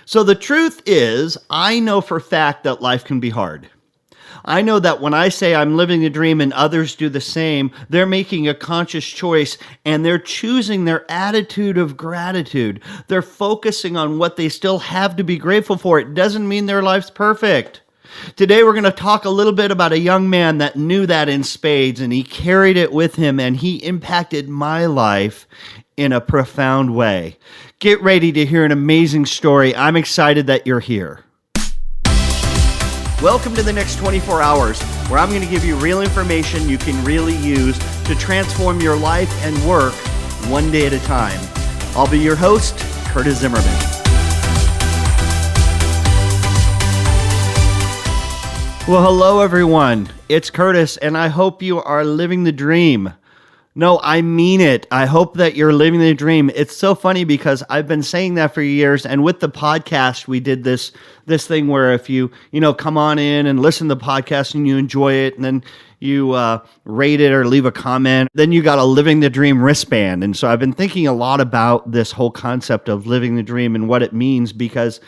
So the truth is, I know for a fact that life can be hard. I know that when I say I'm living the dream and others do the same, they're making a conscious choice and they're choosing their attitude of gratitude. They're focusing on what they still have to be grateful for. It doesn't mean their life's perfect. Today we're going to talk a little bit about a young man that knew that in spades, and he carried it with him, and he impacted my life in a profound way. Get ready to hear an amazing story. I'm excited that you're here. Welcome to the next 24 hours, where I'm going to give you real information you can really use to transform your life and work one day at a time. I'll be your host, Curtis Zimmerman. Well, hello everyone. It's Curtis, and I hope you are living the dream. No, I mean it. I hope that you're living the dream. It's so funny because I've been saying that for years, and with the podcast, we did this thing where if you come on in and listen to the podcast and you enjoy it, and then you rate it or leave a comment, then you got a Living the Dream wristband. And so I've been thinking a lot about this whole concept of living the dream and what it means because,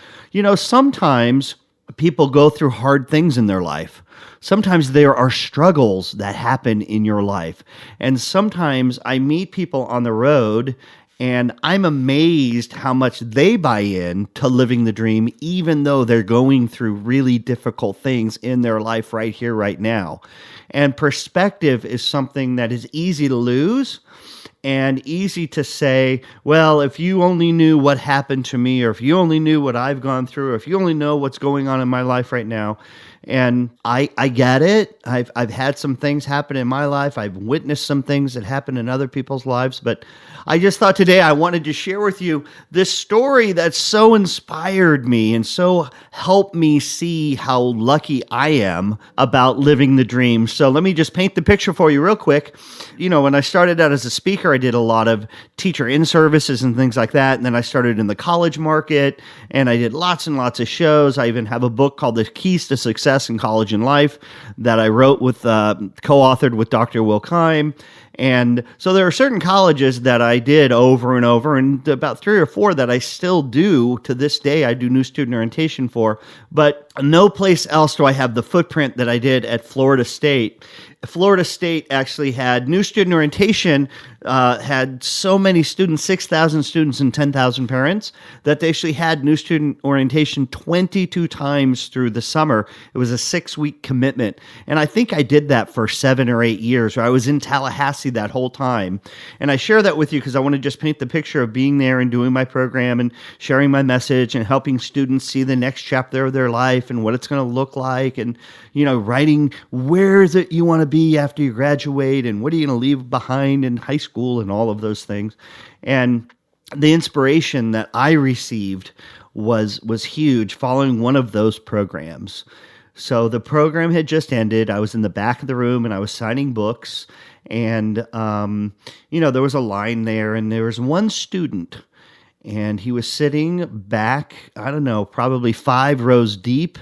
sometimes people go through hard things in their life. Sometimes there are struggles that happen in your life. And sometimes I meet people on the road and I'm amazed how much they buy in to living the dream, even though they're going through really difficult things in their life right here, right now. And perspective is something that is easy to lose and easy to say, well, if you only knew what happened to me, or if you only knew what I've gone through, or if you only know what's going on in my life right now. And I get it. I've had some things happen in my life. I've witnessed some things that happen in other people's lives. But I just thought today I wanted to share with you this story that so inspired me and so helped me see how lucky I am about living the dream. So let me just paint the picture for you real quick. When I started out as a speaker, I did a lot of teacher in-services and things like that. And then I started in the college market and I did lots and lots of shows. I even have a book called The Keys to Success in College and Life that I wrote with, co-authored with Dr. Will Keim. And so there are certain colleges that I did over and over, and about 3 or 4 that I still do to this day. I do new student orientation for, but no place else do I have the footprint that I did at Florida State. Florida State actually had new student orientation, had so many students, 6,000 students and 10,000 parents, that they actually had new student orientation 22 times through the summer. It was a 6-week commitment. And I think I did that for 7 or 8 years, where I was in Tallahassee that whole time. And I share that with you because I want to just paint the picture of being there and doing my program and sharing my message and helping students see the next chapter of their life and what it's going to look like, and writing where is it you want to be after you graduate, and what are you going to leave behind in high school, and all of those things. And the inspiration that I received was huge following one of those programs. So the program had just ended. I was in the back of the room and I was signing books, and there was a line there, and there was one student, and he was sitting back, I don't know, probably 5 rows deep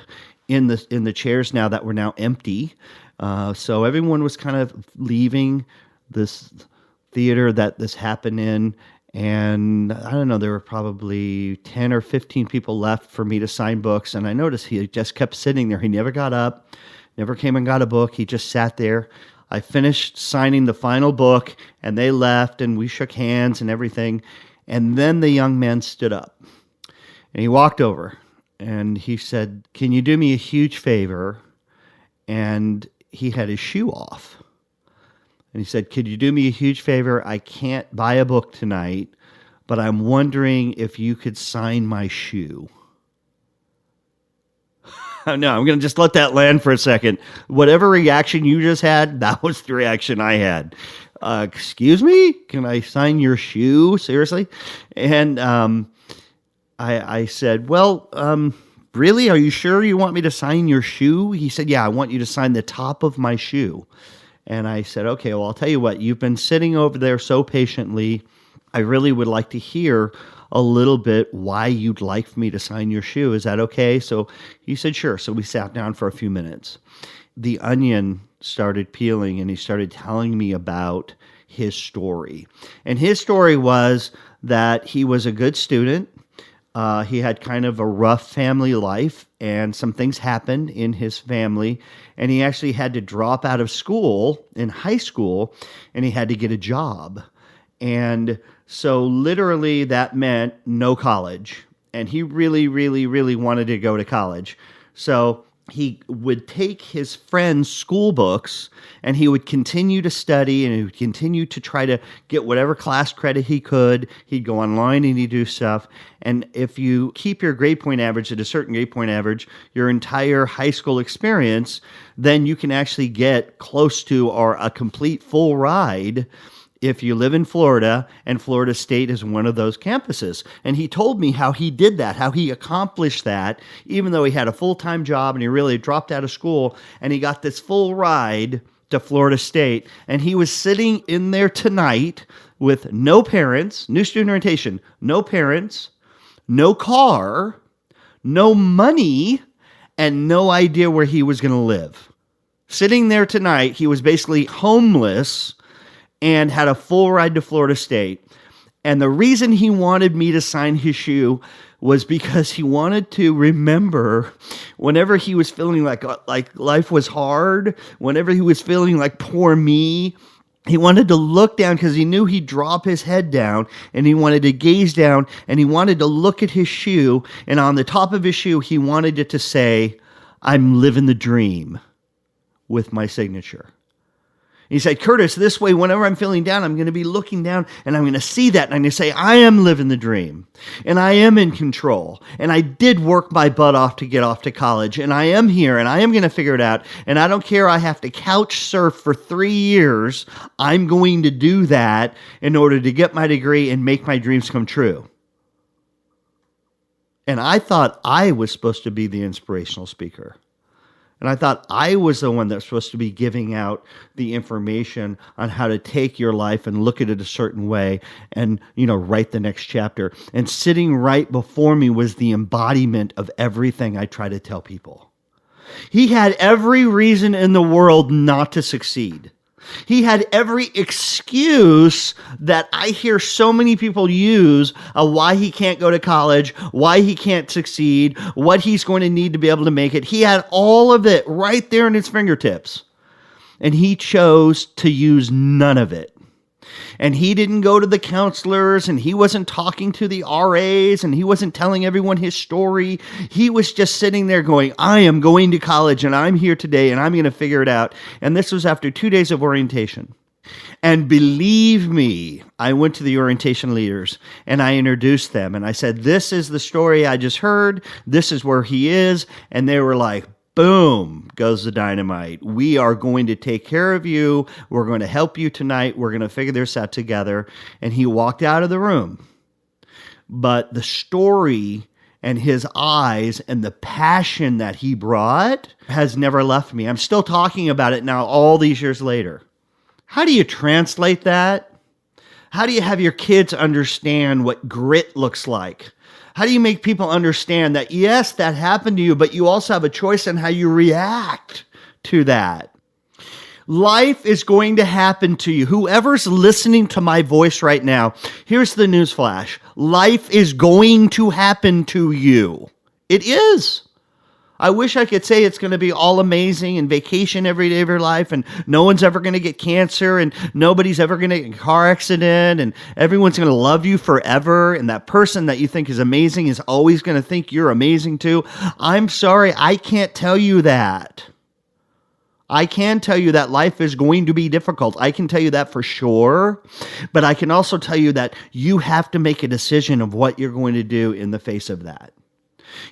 in the chairs now that were now empty. So everyone was kind of leaving this theater that this happened in. And I don't know, there were probably 10 or 15 people left for me to sign books. And I noticed he just kept sitting there. He never got up, never came and got a book. He just sat there. I finished signing the final book and they left and we shook hands and everything. And then the young man stood up and he walked over. And he said, "Can you do me a huge favor?" And he had his shoe off. And he said, "Could you do me a huge favor? I can't buy a book tonight, but I'm wondering if you could sign my shoe." No, I'm going to just let that land for a second. Whatever reaction you just had, that was the reaction I had. Excuse me? Can I sign your shoe? Seriously? And I said, "Well, really, are you sure you want me to sign your shoe?" He said, "Yeah, I want you to sign the top of my shoe." And I said, "Okay, well, I'll tell you what, you've been sitting over there so patiently. I really would like to hear a little bit why you'd like for me to sign your shoe. Is that okay?" So he said, "Sure." So we sat down for a few minutes. The onion started peeling and he started telling me about his story. And his story was that he was a good student. He had kind of a rough family life, and some things happened in his family, and he actually had to drop out of school in high school, and he had to get a job. And so, literally, that meant no college. And he really, really, really wanted to go to college. So, he would take his friends' school books and he would continue to study and he would continue to try to get whatever class credit he could. He'd go online and he'd do stuff. And if you keep your grade point average at a certain grade point average, your entire high school experience, then you can actually get close to or a complete full ride if you live in Florida, and Florida State is one of those campuses. And he told me how he did that, how he accomplished that, even though he had a full-time job and he really dropped out of school, and he got this full ride to Florida State. And he was sitting in there tonight with no parents, new student orientation, no parents, no car, no money, and no idea where he was going to live. Sitting there tonight, he was basically homeless and had a full ride to Florida State. And the reason he wanted me to sign his shoe was because he wanted to remember whenever he was feeling like life was hard, whenever he was feeling like poor me, he wanted to look down because he knew he'd drop his head down, and he wanted to gaze down, and he wanted to look at his shoe, and on the top of his shoe, he wanted it to say, "I'm living the dream," with my signature. He said, "Curtis, this way, whenever I'm feeling down, I'm going to be looking down and I'm going to see that and I'm going to say, I am living the dream and I am in control. And I did work my butt off to get off to college and I am here and I am going to figure it out. And I don't care. I have to couch surf for 3 years. I'm going to do that in order to get my degree and make my dreams come true." And I thought I was supposed to be the inspirational speaker. And I thought I was the one that's supposed to be giving out the information on how to take your life and look at it a certain way and, write the next chapter. And sitting right before me was the embodiment of everything I try to tell people. He had every reason in the world not to succeed. He had every excuse that I hear so many people use of why he can't go to college, why he can't succeed, what he's going to need to be able to make it. He had all of it right there in his fingertips. And he chose to use none of it. And he didn't go to the counselors, and he wasn't talking to the RAs, and he wasn't telling everyone his story. He was just sitting there going, I am going to college, and I'm here today, and I'm going to figure it out. And this was after 2 days of orientation. And believe me, I went to the orientation leaders, and I introduced them, and I said, this is the story I just heard. This is where he is. And they were like, boom, goes the dynamite. We are going to take care of you. We're going to help you tonight. We're going to figure this out together. And he walked out of the room. But the story and his eyes and the passion that he brought has never left me. I'm still talking about it now all these years later. How do you translate that? How do you have your kids understand what grit looks like? How do you make people understand that, yes, that happened to you, but you also have a choice in how you react to that? Life is going to happen to you. Whoever's listening to my voice right now, here's the news flash. Life is going to happen to you. It is. I wish I could say it's going to be all amazing and vacation every day of your life and no one's ever going to get cancer and nobody's ever going to get a car accident and everyone's going to love you forever and that person that you think is amazing is always going to think you're amazing too. I'm sorry, I can't tell you that. I can tell you that life is going to be difficult. I can tell you that for sure. But I can also tell you that you have to make a decision of what you're going to do in the face of that.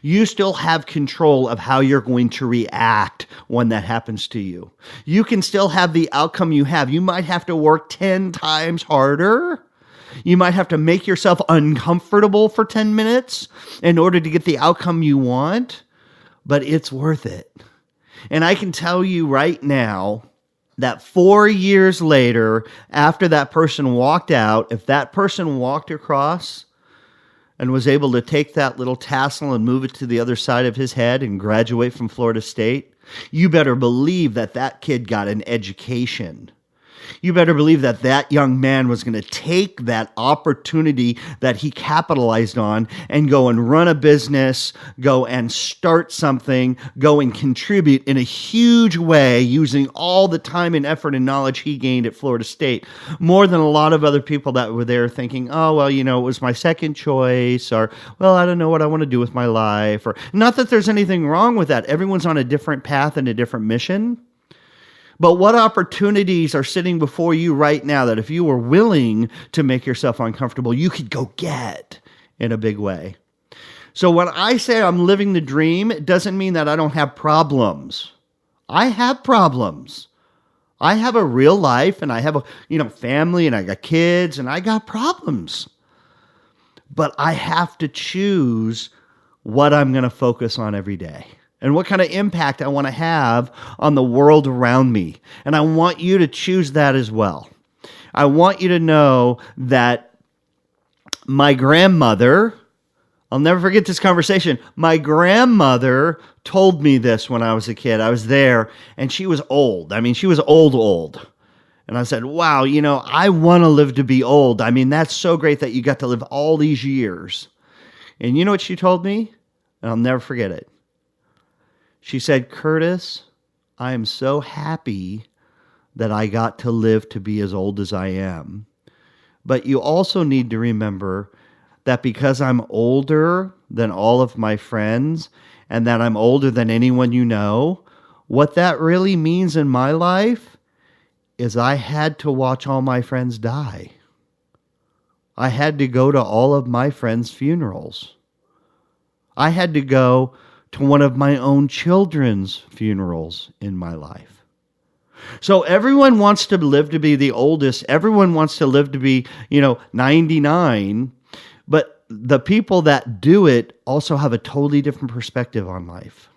You still have control of how you're going to react when that happens to you. You can still have the outcome you have. You might have to work 10 times harder. You might have to make yourself uncomfortable for 10 minutes in order to get the outcome you want, but it's worth it. And I can tell you right now that 4 years later, after that person walked out, if that person walked across and was able to take that little tassel and move it to the other side of his head and graduate from Florida State, you better believe that that kid got an education. You better believe that that young man was going to take that opportunity that he capitalized on and go and run a business, go and start something, go and contribute in a huge way using all the time and effort and knowledge he gained at Florida State, more than a lot of other people that were there thinking, oh, well, it was my second choice, or, well, I don't know what I want to do with my life, or not that there's anything wrong with that. Everyone's on a different path and a different mission. But what opportunities are sitting before you right now that if you were willing to make yourself uncomfortable, you could go get in a big way? So when I say I'm living the dream, it doesn't mean that I don't have problems. I have problems. I have a real life, and I have a family, and I got kids, and I got problems. But I have to choose what I'm going to focus on every day and what kind of impact I want to have on the world around me. And I want you to choose that as well. I want you to know that my grandmother, I'll never forget this conversation. My grandmother told me this when I was a kid. I was there, and she was old. I mean, she was old. And I said, wow, I want to live to be old. I mean, that's so great that you got to live all these years. And you know what she told me? And I'll never forget it. She said, Curtis, I am so happy that I got to live to be as old as I am. But you also need to remember that because I'm older than all of my friends and that I'm older than anyone you know, what that really means in my life is I had to watch all my friends die. I had to go to all of my friends' funerals. I had to go to one of my own children's funerals in my life. So everyone wants to live to be the oldest. Everyone wants to live to be, 99. But the people that do it also have a totally different perspective on life.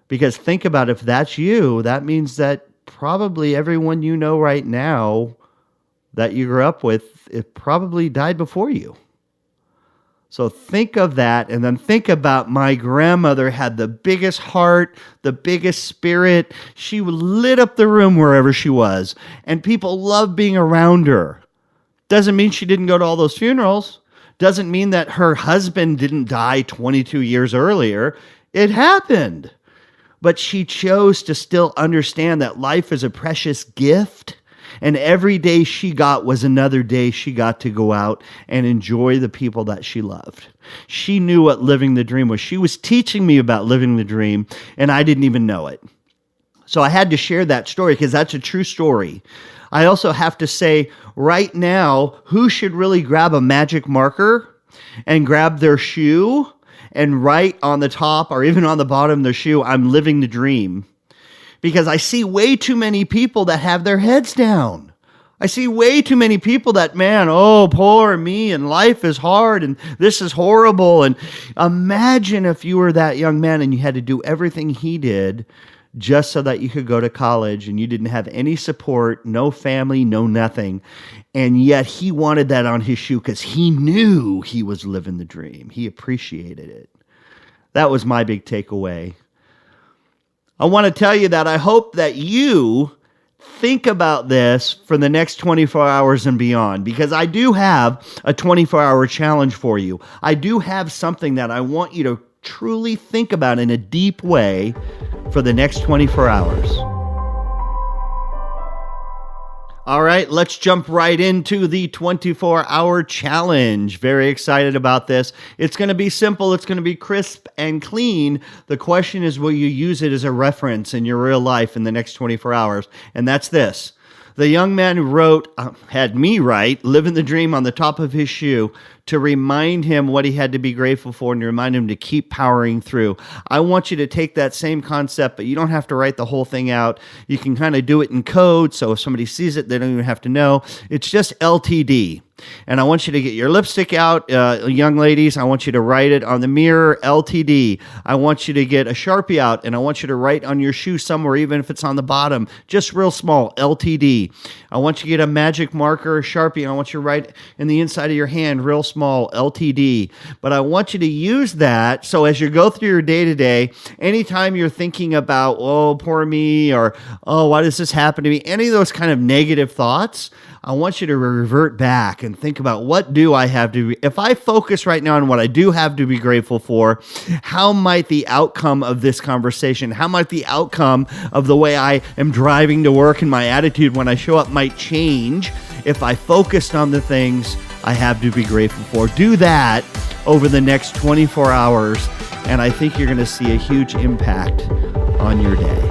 Because think about it, if that's you, that means that probably everyone you know right now that you grew up with, it probably died before you. So think of that, and then think about my grandmother had the biggest heart, the biggest spirit. She lit up the room wherever she was, and people loved being around her. Doesn't mean she didn't go to all those funerals. Doesn't mean that her husband didn't die 22 years earlier. It happened. But she chose to still understand that life is a precious gift. And every day she got was another day she got to go out and enjoy the people that she loved. She knew what living the dream was. She was teaching me about living the dream, and I didn't even know it. So I had to share that story because that's a true story. I also have to say right now, who should really grab a magic marker and grab their shoe and write on the top or even on the bottom of their shoe, I'm living the dream? Because I see way too many people that have their heads down. I see way too many people that, man, oh, poor me, and life is hard, and this is horrible. And imagine if you were that young man and you had to do everything he did just so that you could go to college and you didn't have any support, no family, no nothing. And yet he wanted that on his shoe because he knew he was living the dream. He appreciated it. That was my big takeaway. I want to tell you that I hope that you think about this for the next 24 hours and beyond, because I do have a 24-hour challenge for you. I do have something that I want you to truly think about in a deep way for the next 24 hours. All right, let's jump right into the 24-hour challenge. Very excited about this. It's going to be simple. It's going to be crisp and clean. The question is, will you use it as a reference in your real life in the next 24 hours? And that's this. The young man who had me write, living the dream on the top of his shoe to remind him what he had to be grateful for and to remind him to keep powering through. I want you to take that same concept, but you don't have to write the whole thing out. You can kind of do it in code, so if somebody sees it, they don't even have to know. It's just LTD. And I want you to get your lipstick out, young ladies. I want you to write it on the mirror, LTD. I want you to get a Sharpie out, and I want you to write on your shoe somewhere, even if it's on the bottom, just real small, LTD. I want you to get a magic marker, a Sharpie, and I want you to write in the inside of your hand, real small, LTD. But I want you to use that so as you go through your day-to-day, anytime you're thinking about, oh, poor me, or, oh, why does this happen to me, any of those kind of negative thoughts, I want you to revert back and think about, what do I have to be, if I focus right now on what I do have to be grateful for, how might the outcome of this conversation, how might the outcome of the way I am driving to work and my attitude when I show up might change if I focused on the things I have to be grateful for. Do that over the next 24 hours, and I think you're going to see a huge impact on your day.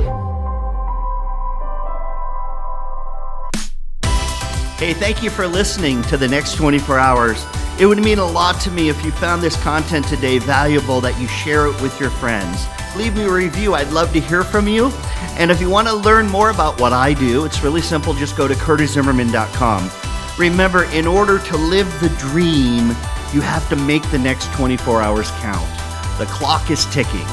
Hey, thank you for listening to the next 24 hours. It would mean a lot to me if you found this content today valuable, that you share it with your friends. Leave me a review. I'd love to hear from you. And if you want to learn more about what I do, it's really simple. Just go to curtiszimmerman.com. Remember, in order to live the dream, you have to make the next 24 hours count. The clock is ticking.